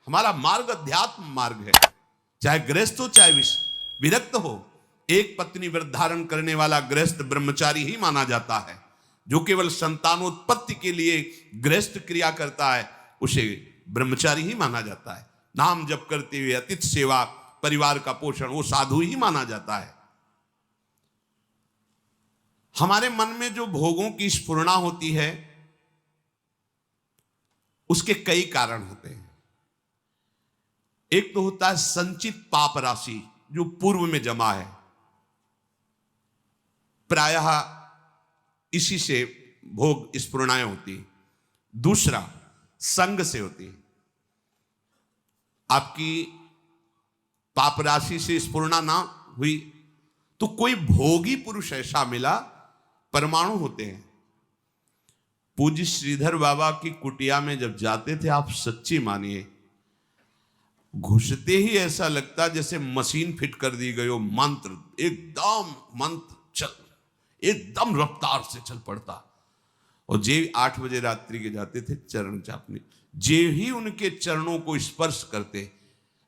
हमारा मार्ग अध्यात्म मार्ग है। चाहे गृहस्थ हो चाहे विरक्त हो, एक पत्नी व्रत धारण करने वाला गृहस्थ ब्रह्मचारी ही माना जाता है। जो केवल संतानोत्पत्ति के लिए गृहस्थ क्रिया करता है उसे ब्रह्मचारी ही माना जाता है। नाम जप करते हुए अतिथि सेवा, परिवार का पोषण, वो साधु ही माना जाता है। हमारे मन में जो भोगों की स्फुरणा होती है उसके कई कारण होते हैं। एक तो होता है संचित पाप राशि जो पूर्व में जमा है, प्रायः इसी से भोग स्फुरणाएं होती है। दूसरा संग से होती है। आपकी पाप राशि से स्फुरणा ना हुई तो कोई भोगी पुरुष ऐसा मिला, परमाणु होते हैं। पूज्य श्रीधर बाबा की कुटिया में जब जाते थे, आप सच्ची मानिए, घुसते ही ऐसा लगता जैसे मशीन फिट कर दी गई हो। मंत्र एकदम रफ्तार से चल पड़ता। और जे 8 बजे रात्रि के जाते थे चरण चापने, जे ही उनके चरणों को स्पर्श करते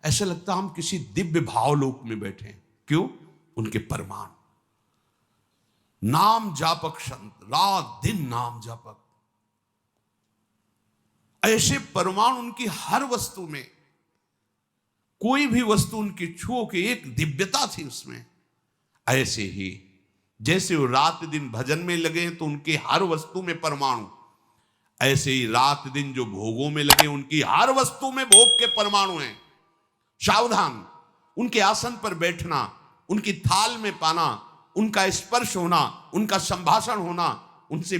ऐसा लगता हम किसी दिव्य भावलोक में बैठे हैं। क्यों? उनके परमाणु, नाम जापक संत, रात दिन नाम जापक, ऐसे परमाणु उनकी हर वस्तु में, कोई भी वस्तु उनकी छुओ के एक दिव्यता थी उसमें। ऐसे ही जैसे वो रात दिन भजन में लगे तो उनके हर वस्तु में परमाणु, ऐसे ही रात दिन जो भोगों में लगे उनकी हर वस्तु में भोग के परमाणु हैं। सावधान, उनके आसन पर बैठना, उनकी थाल में पाना, उनका स्पर्श होना, उनका संभाषण होना, उनसे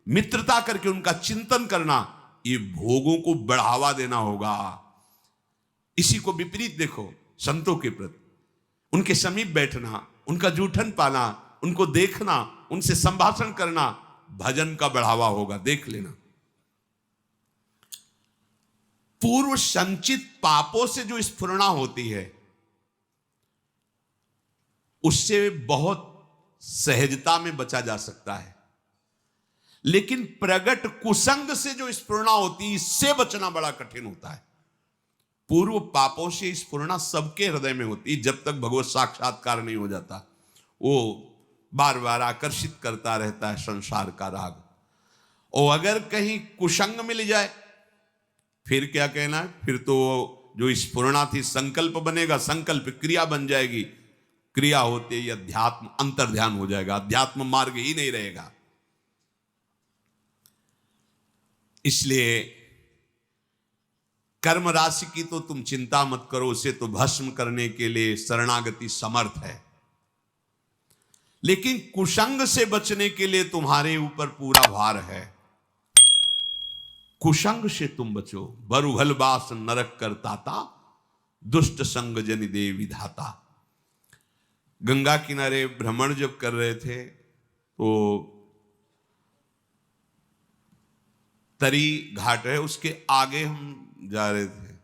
मित्रता करके उनका चिंतन करना, ये भोगों को बढ़ावा देना होगा। इसी को विपरीत देखो, संतों के प्रति उनके समीप बैठना, उनका जूठन पाना, उनको देखना, उनसे संभाषण करना भजन का बढ़ावा होगा। देख लेना। पूर्व संचित पापों से जो स्फुरणा होती है उससे बहुत सहजता में बचा जा सकता है, लेकिन प्रगट कुसंग से जो स्फुरणा होती है इससे बचना बड़ा कठिन होता है। पूर्व पापों से स्फुरणा सबके हृदय में होती है जब तक भगवत साक्षात्कार नहीं हो जाता। वो बार बार आकर्षित करता रहता है संसार का राग। और अगर कहीं कुसंग मिल जाए फिर क्या कहना है, फिर तो जो स्फुरणा थी संकल्प बनेगा, संकल्प क्रिया बन जाएगी, क्रिया होते ही अध्यात्म अंतर्ध्यान हो जाएगा, अध्यात्म मार्ग ही नहीं रहेगा। इसलिए कर्म राशि की तो तुम चिंता मत करो, उसे तो भस्म करने के लिए शरणागति समर्थ है। लेकिन कुसंग से बचने के लिए तुम्हारे ऊपर पूरा भार है। कुसंग से तुम बचो। बरुभल बास नरक करताता, दुष्ट संग जनि दे विधाता। गंगा किनारे भ्रमण जब कर रहे थे तो तरी घाट है, उसके आगे हम जा रहे थे।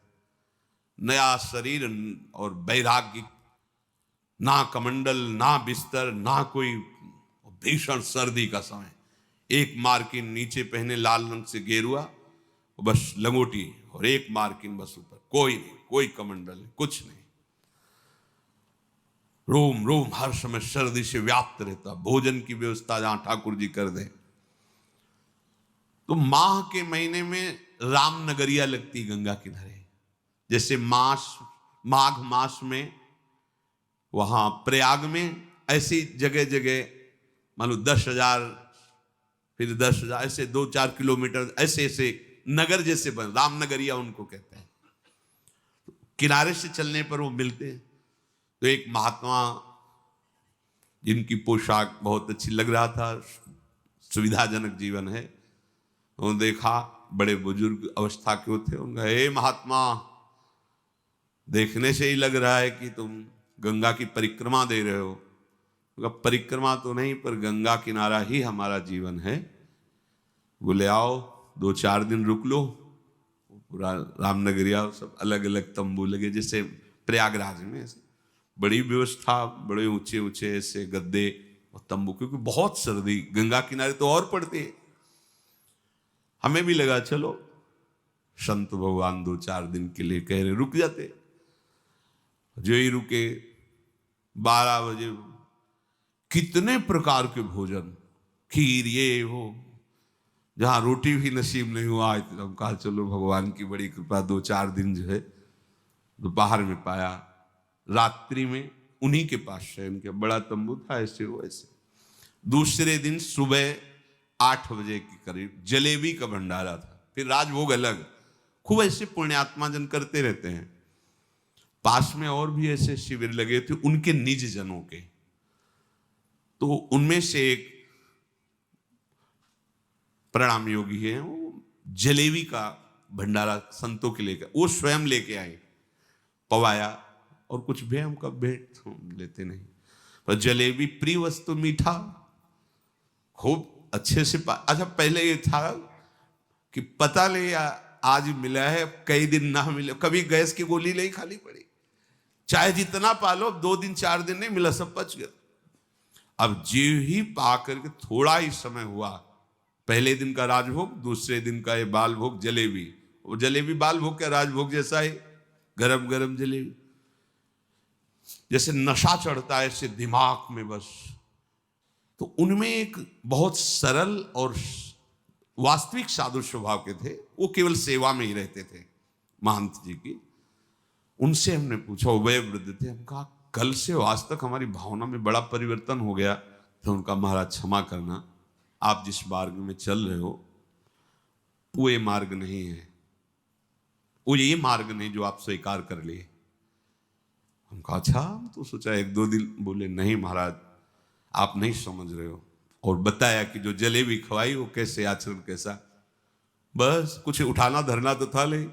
नया शरीर और वैराग्य, ना कमंडल, ना बिस्तर, ना कोई, भीषण सर्दी का समय। एक मार्किन नीचे पहने लाल रंग से गेरुआ, बस लंगोटी, और एक मार्किन बस ऊपर, कोई नहीं, कोई कमंडल नहीं, कुछ नहीं। रोम रोम हर समय सर्दी से व्याप्त रहता। भोजन की व्यवस्था जहां ठाकुर जी कर दें। तो माह के महीने में रामनगरिया लगती गंगा किनारे। जैसे माघ मास में वहां प्रयाग में, ऐसी जगह जगह मान लो 10,000, फिर 10,000, ऐसे 2-4 किलोमीटर ऐसे ऐसे नगर जैसे बन, रामनगरिया उनको कहते हैं। किनारे से चलने पर वो मिलते हैं। तो एक महात्मा जिनकी पोशाक बहुत अच्छी लग रहा था, सुविधाजनक जीवन है, उन्होंने देखा, बड़े बुजुर्ग अवस्था के थे। उनका, हे महात्मा, देखने से ही लग रहा है कि तुम गंगा की परिक्रमा दे रहे हो। उनका, परिक्रमा तो नहीं, पर गंगा किनारा ही हमारा जीवन है। बोले आओ 2-4 दिन रुक लो। पूरा रामनगरिया सब अलग अलग तंबू लगे, जैसे प्रयागराज में ऐसे बड़ी व्यवस्था, बड़े ऊंचे ऊंचे ऐसे गद्दे और तंबू, क्योंकि बहुत सर्दी गंगा किनारे तो और पड़ती है। हमें भी लगा चलो संत भगवान 2-4 दिन के लिए कह रहे रुक जाते, जो ही रुके 12 बजे कितने प्रकार के भोजन, खीर ये वो, जहां रोटी भी नसीब नहीं हुआ। हम कहा चलो भगवान की बड़ी कृपा 2-4 दिन जो है दोपहर में पाया। रात्रि में उन्हीं के पास शयन किया, बड़ा तंबू था ऐसे वैसे। दूसरे दिन सुबह 8 बजे के करीब जलेबी का भंडारा था, फिर राजभोग अलग। खूब ऐसे पुण्यात्मा जन करते रहते हैं। पास में और भी ऐसे शिविर लगे थे उनके निज जनों के, तो उनमें से एक प्रणाम योगी है, वो जलेबी का भंडारा संतों के लेकर वो स्वयं लेके आए, पवाया। और कुछ भी हम कब भेंट लेते नहीं, पर जलेबी प्रिय वस्तु, मीठा खूब अच्छे से अच्छा पहले ये था कि पता नहीं आज मिला है कई दिन ना मिले, कभी गैस की गोली नहीं खाली पड़ी, चाहे जितना पालो 2 दिन 4 दिन नहीं मिला, सब पच गया। अब जीव ही पा करके थोड़ा ही समय हुआ, पहले दिन का राजभोग, दूसरे दिन का ये बाल भोग जलेबी। वो जलेबी बाल भोग का राजभोग जैसा है, गरम गरम जलेबी, जैसे नशा चढ़ता है ऐसे दिमाग में बस। तो उनमें एक बहुत सरल और वास्तविक साधु स्वभाव के थे, वो केवल सेवा में ही रहते थे महंत जी की। उनसे हमने पूछा, वह वृद्ध थे, हम कहा कल से आज तक हमारी भावना में बड़ा परिवर्तन हो गया। तो उनका महाराज क्षमा करना, आप जिस मार्ग में चल रहे हो वो ये मार्ग नहीं है, वो ये मार्ग नहीं जो आप स्वीकार कर लिए। हम कहा अच्छा, हम तो सोचा 1-2 दिन। बोले नहीं महाराज आप नहीं समझ रहे हो। और बताया कि जो जलेबी खवाई वो कैसे आचरण कैसा, बस कुछ उठाना धरना तो था नहीं,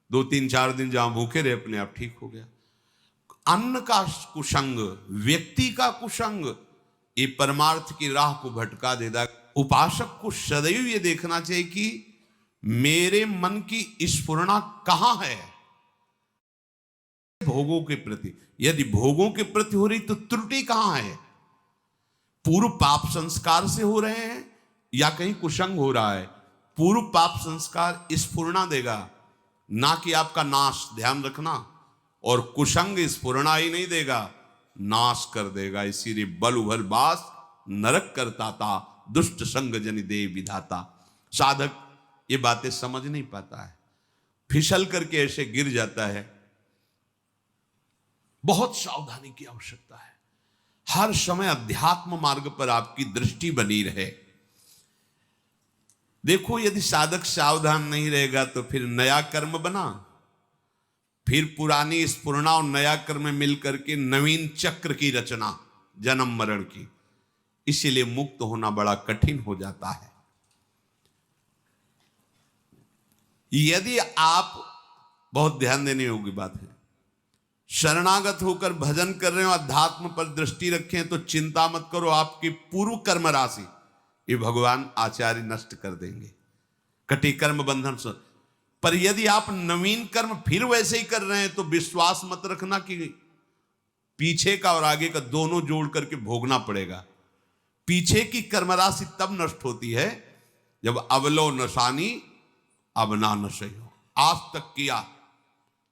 2-3-4 दिन जहां भूखे रहे अपने आप ठीक हो गया। अन्न का कुसंग, व्यक्ति का कुसंग, ये परमार्थ की राह को भटका देता। उपासक को सदैव ये देखना चाहिए कि मेरे मन की स्फुरना कहां है भोगों के प्रति। यदि भोगों के प्रति हो रही तो त्रुटि कहां है, पूर्व पाप संस्कार से हो रहे हैं या कहीं कुसंग हो रहा है। पूर्व पाप संस्कार स्फुरना देगा, ना कि आपका नाश, ध्यान रखना। और कुसंग स्फुरना ही नहीं देगा, नाश कर देगा। इसीलिए बल उभल बास नरक करता था, दुष्ट संग जनि दे विधाता। साधक ये बातें समझ नहीं पाता है, फिसल करके ऐसे गिर जाता है। बहुत सावधानी की आवश्यकता है, हर समय अध्यात्म मार्ग पर आपकी दृष्टि बनी रहे। देखो यदि साधक सावधान नहीं रहेगा तो फिर नया कर्म बना, फिर पुरानी स्फुरना और नया कर्म मिलकर के नवीन चक्र की रचना, जन्म मरण की। इसीलिए मुक्त होना बड़ा कठिन हो जाता है। यदि आप, बहुत ध्यान देने योग्य बात है, शरणागत होकर भजन कर रहे हो, अध्यात्म पर दृष्टि रखें तो चिंता मत करो, आपकी पूर्व कर्म राशि ये भगवान आचार्य नष्ट कर देंगे, कटी कर्म बंधन से। पर यदि आप नवीन कर्म फिर वैसे ही कर रहे हैं तो विश्वास मत रखना कि पीछे का और आगे का दोनों जोड़ करके भोगना पड़ेगा। पीछे की कर्म राशि तब नष्ट होती है जब अवलो नशानी अब ना नशे हो। आज तक किया,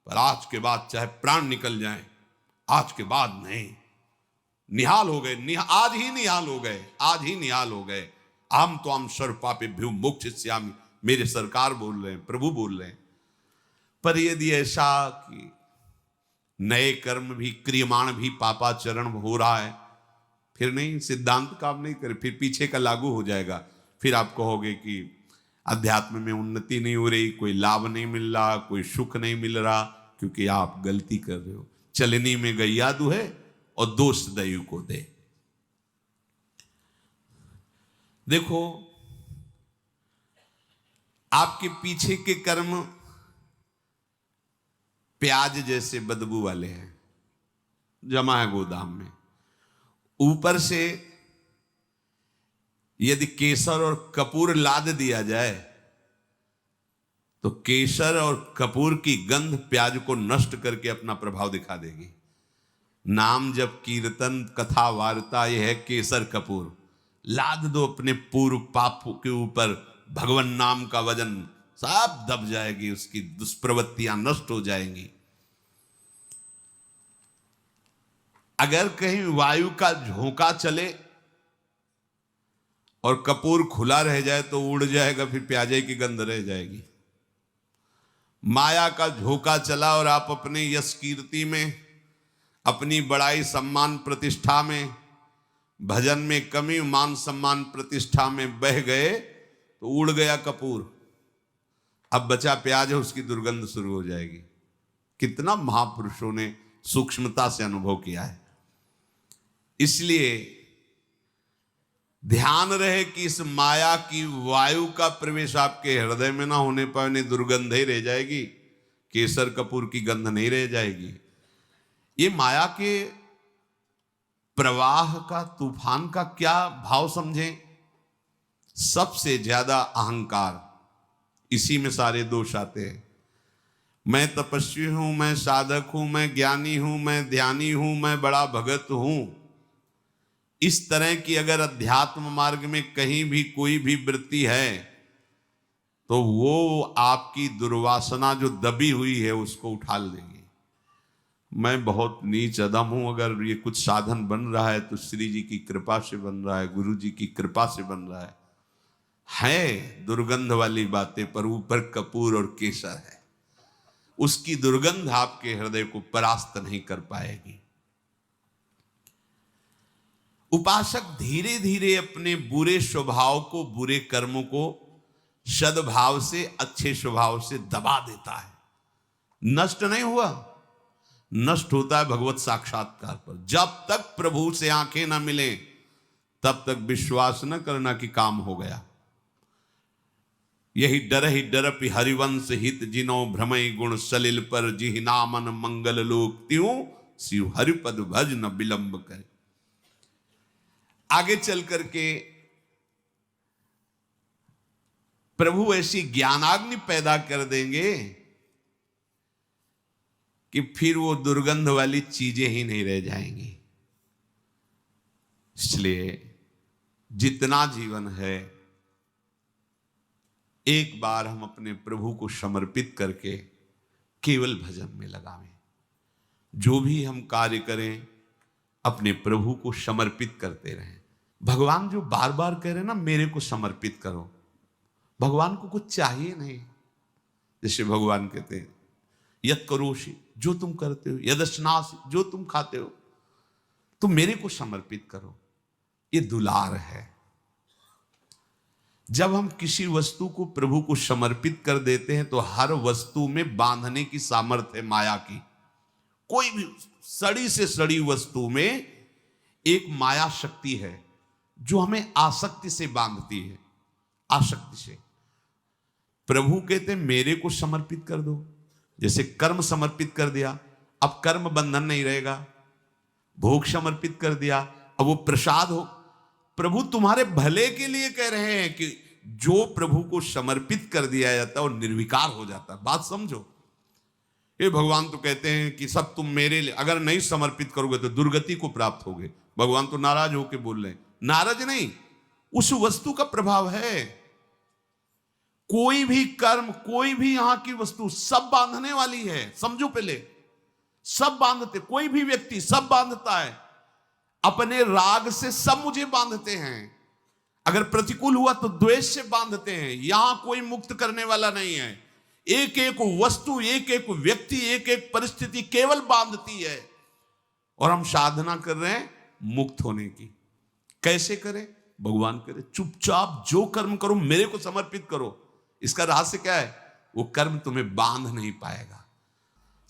पर आज के बाद चाहे प्राण निकल जाए, आज के बाद नहीं। निहाल हो गए, आज ही निहाल हो गए, आज ही निहाल हो गए। आम तो आम सर्व पापेभ्यो मोक्षयिष्यामि, मेरे सरकार बोल रहे हैं, प्रभु बोल रहे हैं। पर यदि ऐसा कि नए कर्म भी क्रियमाण भी पापाचरण हो रहा है, फिर नहीं, सिद्धांत काम नहीं करे, फिर पीछे का लागू हो जाएगा। फिर आप कहोगे कि अध्यात्म में उन्नति नहीं हो रही, कोई लाभ नहीं मिल रहा, कोई सुख नहीं मिल रहा, क्योंकि आप गलती कर रहे हो। चलनी में गैया दुहे और दोष दैव को दे। देखो आपके पीछे के कर्म प्याज जैसे बदबू वाले हैं, जमा है गोदाम में। ऊपर से यदि केसर और कपूर लाद दिया जाए तो केसर और कपूर की गंध प्याज को नष्ट करके अपना प्रभाव दिखा देगी। नाम जब कीर्तन कथा वार्ता यह है केसर कपूर, लाद दो अपने पूर्व पाप के ऊपर भगवान नाम का वजन, सब दब जाएगी, उसकी दुष्प्रवृत्तियां नष्ट हो जाएंगी। अगर कहीं वायु का झोंका चले और कपूर खुला रह जाए तो उड़ जाएगा, फिर प्याजे की गंध रह जाएगी। माया का झोंका चला और आप अपने यश कीर्ति में, अपनी बड़ाई सम्मान प्रतिष्ठा में, भजन में कमी मान सम्मान प्रतिष्ठा में बह गए तो उड़ गया कपूर। अब बचा प्याज है, उसकी दुर्गंध शुरू हो जाएगी। कितना महापुरुषों ने सूक्ष्मता से अनुभव किया है। इसलिए ध्यान रहे कि इस माया की वायु का प्रवेश आपके हृदय में ना होने पर नहीं दुर्गंध ही रह जाएगी, केसर कपूर की गंध नहीं रह जाएगी। ये माया के प्रवाह का, तूफान का क्या भाव समझें? सबसे ज्यादा अहंकार, इसी में सारे दोष आते हैं। मैं तपस्वी हूं, मैं साधक हूं, मैं ज्ञानी हूं, मैं ध्यानी हूं, मैं बड़ा भगत हूं। इस तरह की अगर अध्यात्म मार्ग में कहीं भी कोई भी वृत्ति है तो वो आपकी दुर्वासना जो दबी हुई है उसको उठा लेगी। मैं बहुत नीच अदम हूं, अगर ये कुछ साधन बन रहा है तो श्री जी की कृपा से बन रहा है, गुरु जी की कृपा से बन रहा है दुर्गंध वाली बातें, पर ऊपर कपूर और केसर है। उसकी दुर्गंध आपके हृदय को परास्त नहीं कर पाएगी। उपासक धीरे धीरे अपने बुरे स्वभाव को, बुरे कर्मों को सद्भाव से, अच्छे स्वभाव से दबा देता है। नष्ट नहीं हुआ, नष्ट होता है भगवत साक्षात्कार पर। जब तक प्रभु से आंखें ना मिले तब तक विश्वास न करना कि काम हो गया। यही डर हरिवंश हित जिनो भ्रमय गुण सलिल पर, जिहि नामन मंगल लोक त्यों शिव हरिपद भज न विलंब करे। आगे चल करके प्रभु ऐसी ज्ञानाग्नि पैदा कर देंगे कि फिर वो दुर्गंध वाली चीजें ही नहीं रह जाएंगी। इसलिए जितना जीवन है एक बार हम अपने प्रभु को समर्पित करके केवल भजन में लगावें। जो भी हम कार्य करें अपने प्रभु को समर्पित करते रहें। भगवान जो बार बार कह रहे हैं ना, मेरे को समर्पित करो, भगवान को कुछ चाहिए नहीं। जैसे भगवान कहते हैं यत् करोषि, जो तुम करते हो, यदश्नासि, जो तुम खाते हो, तुम मेरे को समर्पित करो। ये दुलार है। जब हम किसी वस्तु को प्रभु को समर्पित कर देते हैं तो हर वस्तु में बांधने की सामर्थ्य है माया की। कोई भी सड़ी से सड़ी वस्तु में एक माया शक्ति है जो हमें आसक्ति से बांधती है, आसक्ति से। प्रभु कहते हैं मेरे को समर्पित कर दो। जैसे कर्म समर्पित कर दिया, अब कर्म बंधन नहीं रहेगा। भोग समर्पित कर दिया, अब वो प्रसाद हो। प्रभु तुम्हारे भले के लिए कह रहे हैं कि जो प्रभु को समर्पित कर दिया जाता है वो निर्विकार हो जाता है। बात समझो। ये भगवान तो कहते हैं कि सब तुम मेरे लिए, अगर नहीं समर्पित करोगे तो दुर्गति को प्राप्त होगे। भगवान तो नाराज होकर बोल रहे हैं। नाराज नहीं, उस वस्तु का प्रभाव है। कोई भी कर्म, कोई भी यहां की वस्तु सब बांधने वाली है। समझो पहले, सब बांधते, कोई भी व्यक्ति सब बांधता है। अपने राग से सब मुझे बांधते हैं। अगर प्रतिकूल हुआ तो द्वेष से बांधते हैं। यहां कोई मुक्त करने वाला नहीं है। एक एक वस्तु, एक एक व्यक्ति, एक एक परिस्थिति केवल बांधती है। और हम साधना कर रहे हैं मुक्त होने की। कैसे करें? भगवान करे चुपचाप जो कर्म करो मेरे को समर्पित करो। इसका रहस्य क्या है? वो कर्म तुम्हें बांध नहीं पाएगा।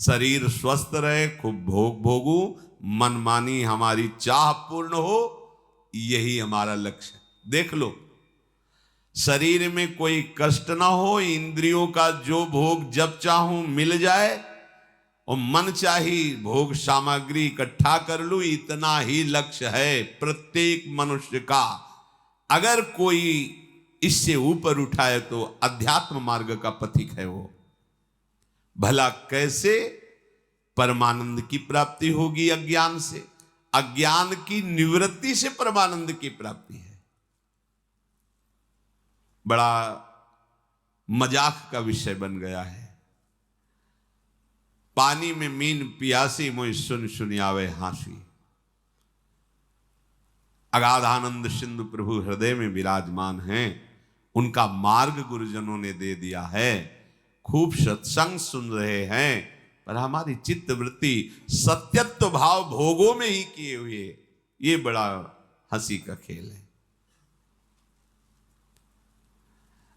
शरीर स्वस्थ रहे, खूब भोग भोगू, मनमानी हमारी चाह पूर्ण हो, यही हमारा लक्ष्य है। देख लो, शरीर में कोई कष्ट ना हो, इंद्रियों का जो भोग जब चाहूं मिल जाए और मन चाही भोग सामग्री इकट्ठा कर लूं, इतना ही लक्ष्य है प्रत्येक मनुष्य का। अगर कोई इससे ऊपर उठाए तो अध्यात्म मार्ग का पथिक है वो। भला कैसे परमानंद की प्राप्ति होगी? अज्ञान से। अज्ञान की निवृत्ति से परमानंद की प्राप्ति है। बड़ा, मजाक का विषय बन गया है। पानी में मीन पियासी मोहि सुन सुनियावे हासी। अगाध आनंद सिंधु प्रभु हृदय में विराजमान हैं, उनका मार्ग गुरुजनों ने दे दिया है, खूब सत्संग सुन रहे हैं, पर हमारी चित्त वृत्ति सत्यत्व भाव भोगों में ही किए हुए, ये बड़ा हंसी का खेल है।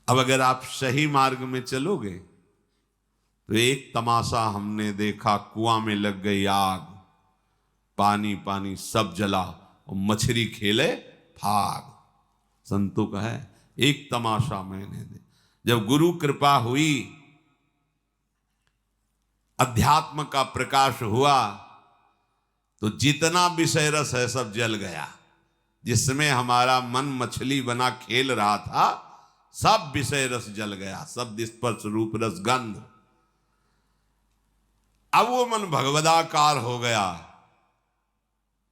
अब अगर आप सही मार्ग में चलोगे तो एक तमाशा हमने देखा, कुआं में लग गई आग, पानी पानी सब जला और मछली खेले भाग। संतों का है एक तमाशा मैंने दे। जब गुरु कृपा हुई, अध्यात्म का प्रकाश हुआ, तो जितना विषय रस है सब जल गया। जिसमें हमारा मन मछली बना खेल रहा था, सब विषय रस जल गया, शब्द स्पर्श रूप रस गंध। अब वो मन भगवदाकार हो गया।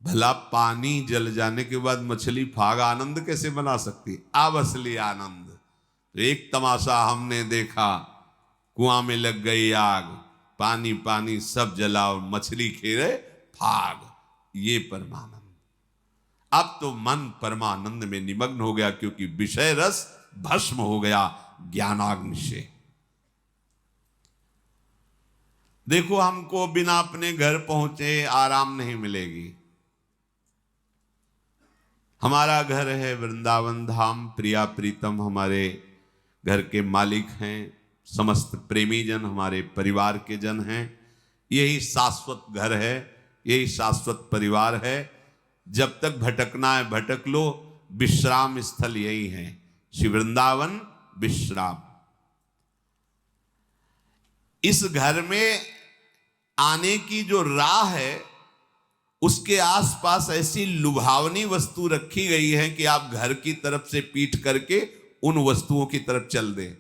भला पानी जल जाने के बाद मछली फाग आनंद कैसे बना सकती? अब असली आनंद। तो एक तमाशा हमने देखा, कुआं में लग गई आग, पानी पानी सब जला और मछली खेले फाग। ये परमानंद। अब तो मन परमानंद में निमग्न हो गया, क्योंकि विषय रस भस्म हो गया ज्ञानाग्नि से। देखो, हमको बिना अपने घर पहुंचे आराम नहीं मिलेगी। हमारा घर है वृंदावन धाम, प्रिया प्रीतम हमारे घर के मालिक हैं, समस्त प्रेमी जन हमारे परिवार के जन हैं। यही शाश्वत घर है, यही शाश्वत परिवार है। जब तक भटकना है भटक लो, विश्राम स्थल यही है, श्री वृंदावन विश्राम। इस घर में आने की जो राह है, उसके आसपास ऐसी लुभावनी वस्तु रखी गई है कि आप घर की तरफ से पीठ करके उन वस्तुओं की तरफ चल दें।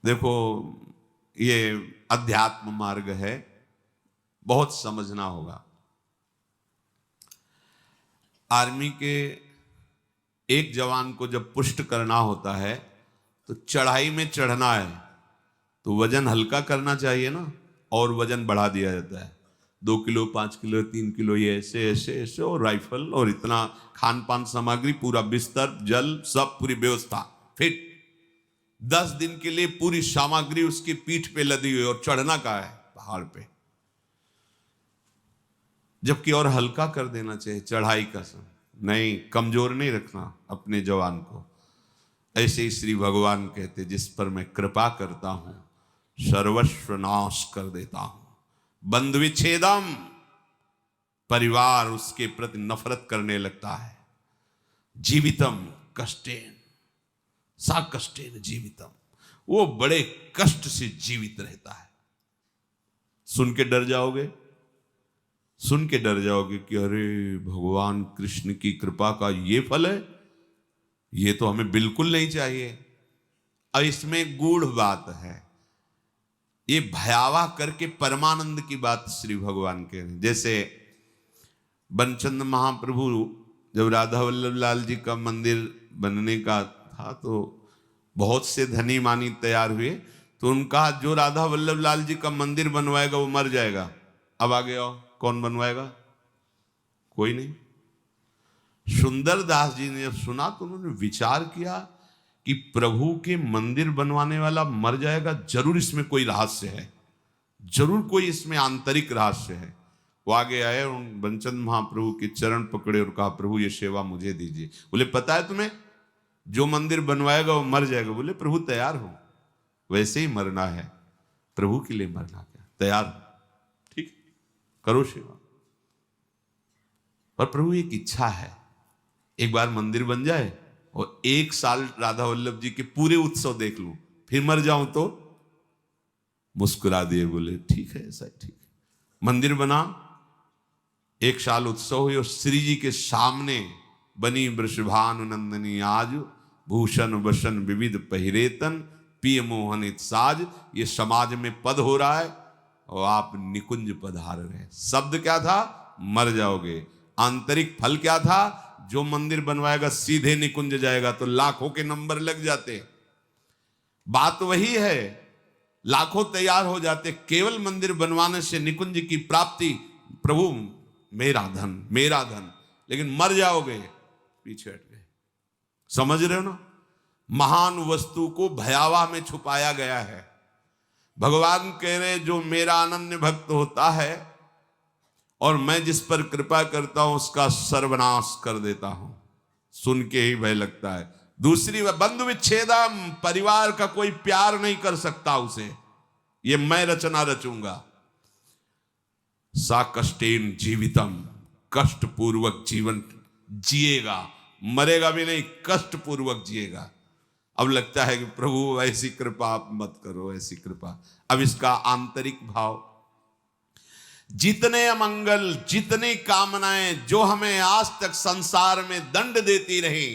देखो, ये अध्यात्म मार्ग है, बहुत समझना होगा। आर्मी के एक जवान को जब पुष्ट करना होता है, तो चढ़ाई में चढ़ना है तो वजन हल्का करना चाहिए ना, और वजन बढ़ा दिया जाता है। 2 किलो 5 किलो 3 किलो, ये ऐसे ऐसे ऐसे, और राइफल और इतना खान पान सामग्री, पूरा बिस्तर जल सब पूरी व्यवस्था फिट। 10 दिन के लिए पूरी सामग्री उसकी पीठ पे लदी हुई, और चढ़ना का है पहाड़ पे। जबकि और हल्का कर देना चाहिए चढ़ाई का समय, नहीं, कमजोर नहीं रखना अपने जवान को। ऐसे ही श्री भगवान कहते, जिस पर मैं कृपा करता हूं सर्वस्व नाश कर देता हूं। बंधु विच्छेदम, परिवार उसके प्रति नफरत करने लगता है। जीवितम कष्टेन सा कष्टेन जीवितम, वो बड़े कष्ट से जीवित रहता है। सुन के डर जाओगे, सुन के डर जाओगे कि अरे भगवान कृष्ण की कृपा का ये फल है, ये तो हमें बिल्कुल नहीं चाहिए। और इसमें गूढ़ बात है, ये भयावह करके परमानंद की बात श्री भगवान कह रहे हैं। जैसे बनचंद महाप्रभु जब राधा वल्लभ लाल जी का मंदिर बनने का था, तो बहुत से धनी मानी तैयार हुए, तो उनका जो राधा वल्लभ लाल जी का मंदिर बनवाएगा वो मर जाएगा। अब आगे आओ, कौन बनवाएगा? कोई नहीं। सुंदर दास जी ने जब सुना तो उन्होंने विचार किया कि प्रभु के मंदिर बनवाने वाला मर जाएगा, जरूर इसमें कोई रहस्य है, जरूर कोई इसमें आंतरिक रहस्य है। वो आगे आए, उन बनचंद महाप्रभु के चरण पकड़े और कहा, प्रभु ये सेवा मुझे दीजिए। बोले, पता है तुम्हें, जो मंदिर बनवाएगा वो मर जाएगा। बोले, प्रभु तैयार हो, वैसे ही मरना है, प्रभु के लिए मरना क्या, तैयार हो, ठीक, करो सेवा। पर प्रभु एक इच्छा है, एक बार मंदिर बन जाए और 1 साल राधा वल्लभ जी के पूरे उत्सव देख लूं, फिर मर जाऊं तो। मुस्कुरा दिए, बोले ठीक है, ऐसा ठीक है। मंदिर बना, 1 साल उत्सव हुई, और श्री जी के सामने बनी वृषभानु नंदनी आज, भूषण वसन विविध पहिरेतन, पिय मोहनित साज। ये समाज में पद हो रहा है और आप निकुंज पधार रहे हैं। शब्द क्या था? मर जाओगे। आंतरिक फल क्या था? जो मंदिर बनवाएगा सीधे निकुंज जाएगा, तो लाखों के नंबर लग जाते। बात वही है, लाखों तैयार हो जाते, केवल मंदिर बनवाने से निकुंज की प्राप्ति। प्रभु मेरा धन मेरा धन, लेकिन मर जाओगे, पीछे हट गए। समझ रहे हो ना, महान वस्तु को भयावह में छुपाया गया है। भगवान कह रहे जो मेरा अनन्य भक्त होता है और मैं जिस पर कृपा करता हूं उसका सर्वनाश कर देता हूं। सुन के ही भय लगता है। दूसरी बंधु विच्छेदम, परिवार का कोई प्यार नहीं कर सकता उसे, ये मैं रचना रचूंगा। सा कष्टेन जीवितम, कष्ट पूर्वक जीवन जिएगा, मरेगा भी नहीं, कष्ट पूर्वक जिएगा। अब लगता है कि प्रभु ऐसी कृपा आप मत करो, ऐसी कृपा। अब इसका आंतरिक भाव, जितने अमंगल, जितनी कामनाएं जो हमें आज तक संसार में दंड देती रही,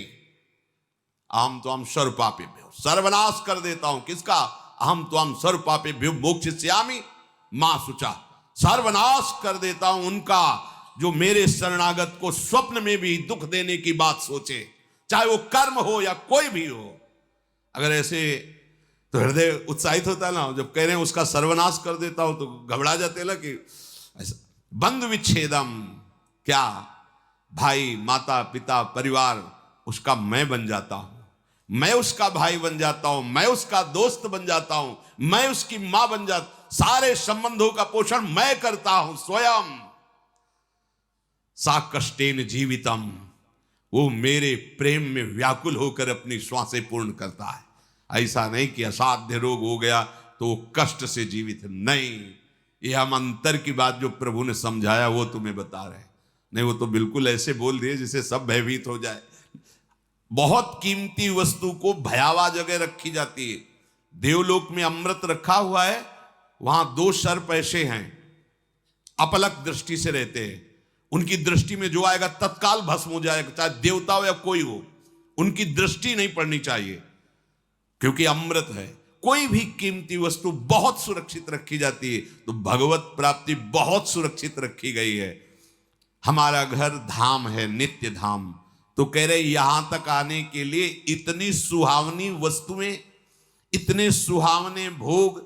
अहम तो हम सर्वपापेभ्यो, सर्वनाश कर देता हूं। किसका? अहम तो हम सर्वपापेभ्यो मोक्षयिष्यामि मां शुचा, सर्वनाश कर देता हूं उनका जो मेरे शरणागत को स्वप्न में भी दुख देने की बात सोचे, चाहे वो कर्म हो या कोई भी हो। अगर ऐसे तो हृदय उत्साहित होता है ना, जब कह रहे हैं उसका सर्वनाश कर देता हूं तो घबरा जाते ना कि ऐसा। बंधु विच्छेदम, क्या? भाई, माता, पिता, परिवार, उसका मैं बन जाता हूं, मैं उसका भाई बन जाता हूं, मैं उसका दोस्त बन जाता हूं, मैं उसकी मां बन जाता, सारे संबंधों का पोषण मैं करता हूं स्वयं। सा कष्टेन जीवितम, वो मेरे प्रेम में व्याकुल होकर अपनी श्वासें पूर्ण करता है। ऐसा नहीं कि असाध्य रोग हो गया तो वो कष्ट से जीवित, नहीं। ये हम अंतर की बात जो प्रभु ने समझाया वो तुम्हें बता रहे हैं। नहीं, वो तो बिल्कुल ऐसे बोल दिए जिससे सब भयभीत हो जाए। बहुत कीमती वस्तु को भयावह जगह रखी जाती है। देवलोक में अमृत रखा हुआ है, वहां 2 सर्प ऐसे हैं, अपलक दृष्टि से रहते हैं। उनकी दृष्टि में जो आएगा तत्काल भस्म हो जाएगा, चाहे देवता हो या कोई हो, उनकी दृष्टि नहीं पड़नी चाहिए, क्योंकि अमृत है। कोई भी कीमती वस्तु बहुत सुरक्षित रखी जाती है, तो भगवत प्राप्ति बहुत सुरक्षित रखी गई है। हमारा घर धाम है, नित्य धाम। तो कह रहे यहां तक आने के लिए इतनी सुहावनी वस्तुएं, इतने सुहावने भोग,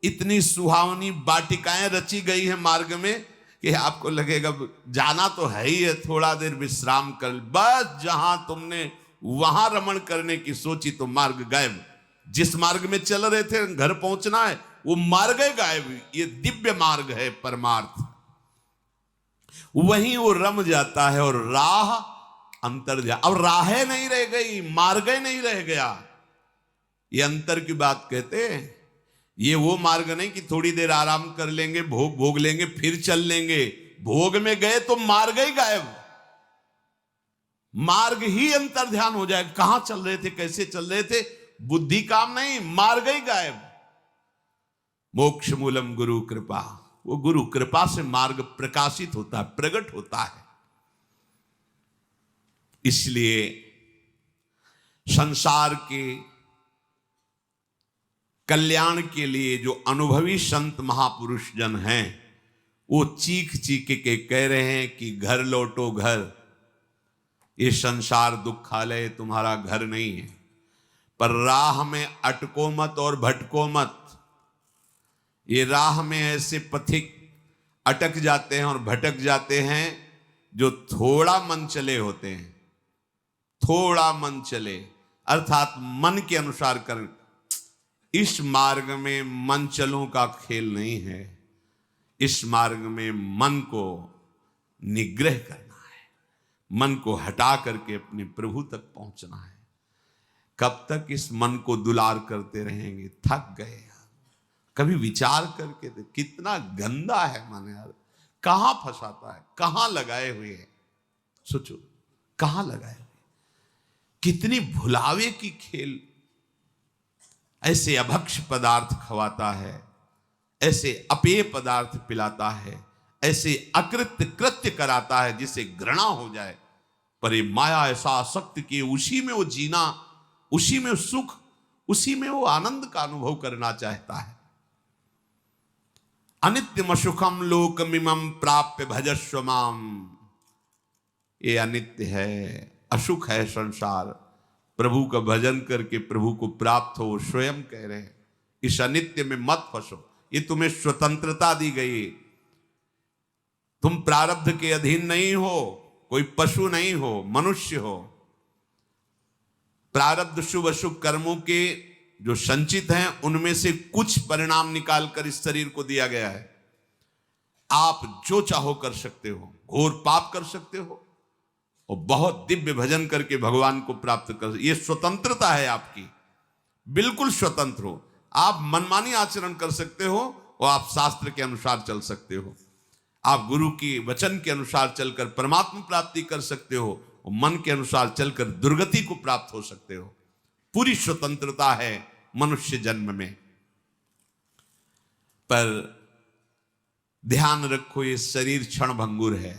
इतनी सुहावनी वाटिकाएं रची गई है मार्ग में कि आपको लगेगा जाना तो है ही है, थोड़ा देर विश्राम कर, बस जहां तुमने वहां रमण करने की सोची तो मार्ग गायब। जिस मार्ग में चल रहे थे घर पहुंचना है, वो मार्ग गायब। ये दिव्य मार्ग है, परमार्थ, वहीं वो रम जाता है और राह अंतर जा। अब राहें नहीं रह गई, मार्ग नहीं रह गया। ये अंतर की बात कहते हैं। ये वो मार्ग नहीं कि थोड़ी देर आराम कर लेंगे, भोग भोग लेंगे, फिर चल लेंगे। भोग में गए तो मार्ग ही गायब, मार्ग ही अंतर ध्यान हो जाए। कहां चल रहे थे, कैसे चल रहे थे, बुद्धि काम नहीं, मार्ग ही गायब। मोक्ष मूलम गुरु कृपा, वो गुरु कृपा से मार्ग प्रकाशित होता है, प्रकट होता है। इसलिए संसार के कल्याण के लिए जो अनुभवी संत महापुरुष जन हैं, वो चीख चीख के कह रहे हैं कि घर लौटो घर, ये संसार दुखालय तुम्हारा घर नहीं है। पर राह में अटको मत और भटको मत। ये राह में ऐसे पथिक अटक जाते हैं और भटक जाते हैं जो थोड़ा मन चले होते हैं। थोड़ा मन चले अर्थात मन के अनुसार कर। इस मार्ग में मन चलों का खेल नहीं है। इस मार्ग में मन को निग्रह करना है, मन को हटा करके अपने प्रभु तक पहुंचना है। कब तक इस मन को दुलार करते रहेंगे? थक गए। कभी विचार करके तो कितना गंदा है मन यार, कहां फंसाता है, कहां लगाए हुए हैं। सोचो कहां लगाए हुए, कितनी भुलावे की खेल। ऐसे अभक्ष पदार्थ खवाता है, ऐसे अपेय पदार्थ पिलाता है, ऐसे अकृत्य कृत्य कराता है जिसे घृणा हो जाए। पर ये माया ऐसा आसक्त कि उसी में वो जीना, उसी में सुख, उसी में वो आनंद का अनुभव करना चाहता है। अनित्यम सुखम लोकमिमं प्राप्य भजस्व माम। ये अनित्य है, अशुक है संसार, प्रभु का भजन करके प्रभु को प्राप्त हो। स्वयं कह रहे हैं इस अनित्य में मत फंसो, ये तुम्हें स्वतंत्रता दी गई, तुम प्रारब्ध के अधीन नहीं हो, कोई पशु नहीं हो, मनुष्य हो। प्रारब्ध शुभ अशुभ कर्मों के जो संचित हैं उनमें से कुछ परिणाम निकालकर इस शरीर को दिया गया है। आप जो चाहो कर सकते हो, घोर पाप कर सकते हो और बहुत दिव्य भजन करके भगवान को प्राप्त कर, ये स्वतंत्रता है आपकी, बिल्कुल स्वतंत्र हो। आप मनमानी आचरण कर सकते हो और आप शास्त्र के अनुसार चल सकते हो, आप गुरु की वचन के अनुसार चलकर परमात्मा प्राप्ति कर सकते हो और मन के अनुसार चलकर दुर्गति को प्राप्त हो सकते हो। पूरी स्वतंत्रता है मनुष्य जन्म में। पर ध्यान रखो ये शरीर क्षण भंगुर है,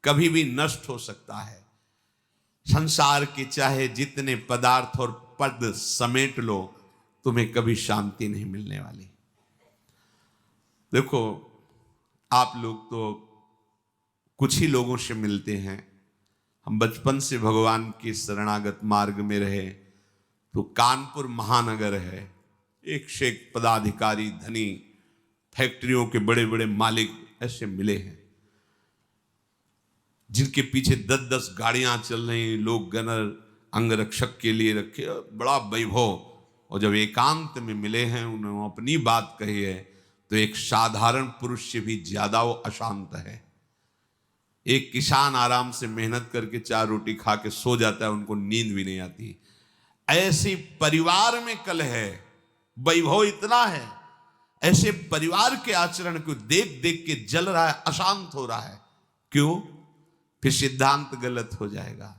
कभी भी नष्ट हो सकता है। संसार के चाहे जितने पदार्थ और पद समेट लो, तुम्हें कभी शांति नहीं मिलने वाली। देखो आप लोग तो कुछ ही लोगों से मिलते हैं, हम बचपन से भगवान के शरणागत मार्ग में रहे, तो कानपुर महानगर है, एक से एक पदाधिकारी, धनी, फैक्ट्रियों के बड़े बड़े मालिक ऐसे मिले हैं जिनके पीछे 10-10 गाड़ियां चल रही, लोग गनर अंगरक्षक के लिए रखे, बड़ा वैभव। और जब एकांत में मिले हैं, उन्होंने अपनी बात कही है, तो एक साधारण पुरुष से भी ज्यादा वो अशांत है। एक किसान आराम से मेहनत करके 4 रोटी खा के सो जाता है, उनको नींद भी नहीं आती। ऐसे परिवार में कलह है, वैभव इतना है, ऐसे परिवार के आचरण को देख देख के जल रहा है, अशांत हो रहा है। क्यों? फिर सिद्धांत गलत हो जाएगा।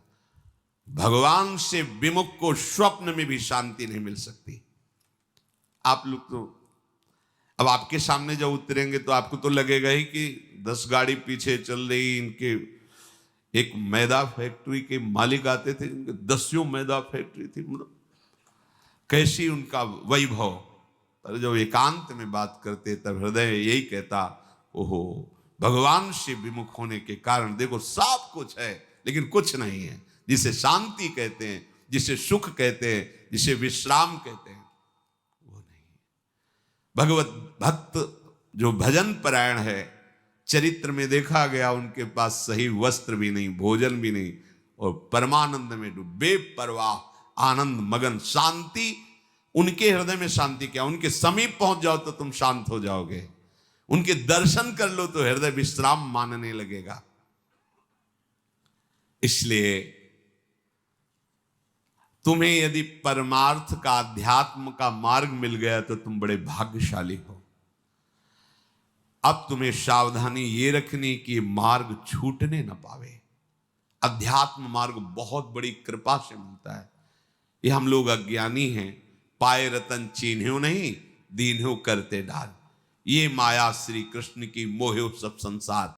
भगवान से विमुख को स्वप्न में भी शांति नहीं मिल सकती। आप लोग तो अब आपके सामने जब उतरेंगे तो आपको तो लगेगा ही कि 10 गाड़ी पीछे चल रही। इनके एक मैदा फैक्ट्री के मालिक आते थे, इनके 10 मैदा फैक्ट्री थी, मतलब कैसी उनका वैभव। पर जब एकांत में बात करते तब हृदय यही कहता, ओहो, भगवान से विमुख होने के कारण देखो सब कुछ है लेकिन कुछ नहीं है। जिसे शांति कहते हैं, जिसे सुख कहते हैं, जिसे विश्राम कहते हैं, वो नहीं। भगवत भक्त जो भजन परायण है, चरित्र में देखा गया उनके पास सही वस्त्र भी नहीं, भोजन भी नहीं, और परमानंद में डूबे, परवाह आनंद मगन, शांति। उनके हृदय में शांति क्या, उनके समीप पहुंच जाओ तो तुम शांत हो जाओगे, उनके दर्शन कर लो तो हृदय विश्राम मानने लगेगा। इसलिए तुम्हें यदि परमार्थ का, अध्यात्म का मार्ग मिल गया तो तुम बड़े भाग्यशाली हो। अब तुम्हें सावधानी ये रखनी कि मार्ग छूटने न पावे। अध्यात्म मार्ग बहुत बड़ी कृपा से मिलता है। ये हम लोग अज्ञानी हैं, पाए रतन चीन्ह्यो नहीं, दीन्ह्यो करते डाल। ये माया श्री कृष्ण की मोहे सब संसार।